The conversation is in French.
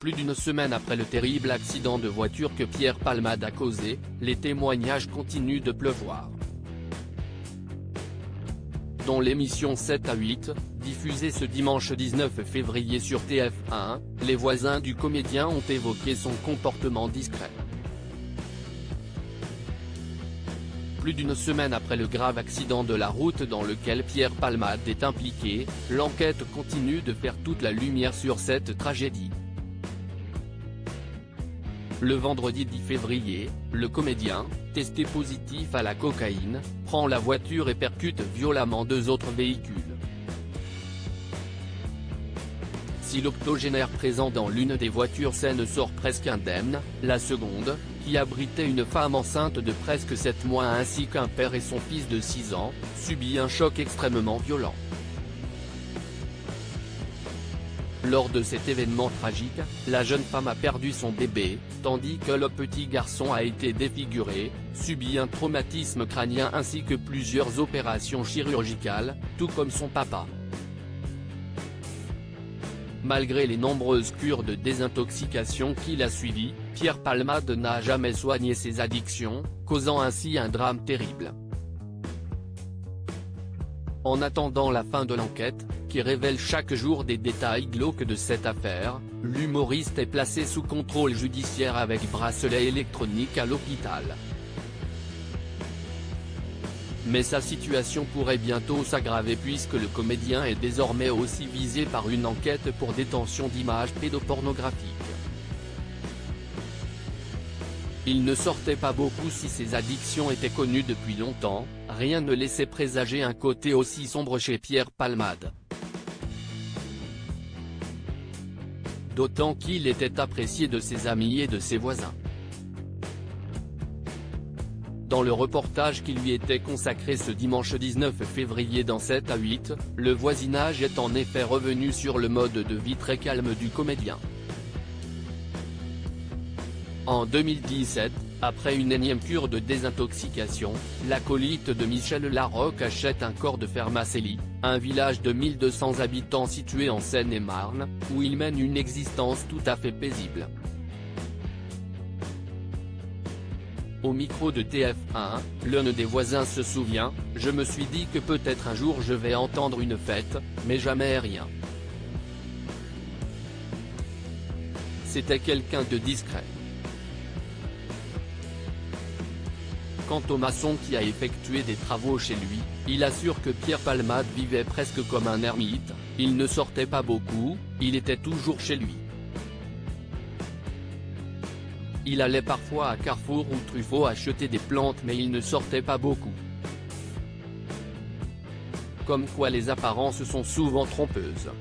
Plus d'une semaine après le terrible accident de voiture que Pierre Palmade a causé, les témoignages continuent de pleuvoir. Dans l'émission 7 à 8, diffusée ce dimanche 19 février sur TF1, les voisins du comédien ont évoqué son comportement discret. Plus d'une semaine après le grave accident de la route dans lequel Pierre Palmade est impliqué, l'enquête continue de faire toute la lumière sur cette tragédie. Le vendredi 10 février, le comédien, testé positif à la cocaïne, prend la voiture et percute violemment deux autres véhicules. Si l'octogénaire présent dans l'une des voitures saines sort presque indemne, la seconde, qui abritait une femme enceinte de presque 7 mois ainsi qu'un père et son fils de 6 ans, subit un choc extrêmement violent. Lors de cet événement tragique, la jeune femme a perdu son bébé, tandis que le petit garçon a été défiguré, subi un traumatisme crânien ainsi que plusieurs opérations chirurgicales, tout comme son papa. Malgré les nombreuses cures de désintoxication qu'il a suivies, Pierre Palmade n'a jamais soigné ses addictions, causant ainsi un drame terrible. En attendant la fin de l'enquête, qui révèle chaque jour des détails glauques de cette affaire, l'humoriste est placé sous contrôle judiciaire avec bracelet électronique à l'hôpital. Mais sa situation pourrait bientôt s'aggraver puisque le comédien est désormais aussi visé par une enquête pour détention d'images pédopornographiques. Il ne sortait pas beaucoup si ses addictions étaient connues depuis longtemps, rien ne laissait présager un côté aussi sombre chez Pierre Palmade. D'autant qu'il était apprécié de ses amis et de ses voisins. Dans le reportage qui lui était consacré ce dimanche 19 février dans 7 à 8, le voisinage est en effet revenu sur le mode de vie très calme du comédien. En 2017, après une énième cure de désintoxication, l'acolyte de Michel Larocque achète un corps de ferme à Cély, un village de 1200 habitants situé en Seine-et-Marne, où il mène une existence tout à fait paisible. Au micro de TF1, l'un des voisins se souvient, « Je me suis dit que peut-être un jour je vais entendre une fête, mais jamais rien. » C'était quelqu'un de discret. Quant au maçon qui a effectué des travaux chez lui, il assure que Pierre Palmade vivait presque comme un ermite, il ne sortait pas beaucoup, il était toujours chez lui. Il allait parfois à Carrefour ou Truffaut acheter des plantes mais il ne sortait pas beaucoup. Comme quoi les apparences sont souvent trompeuses.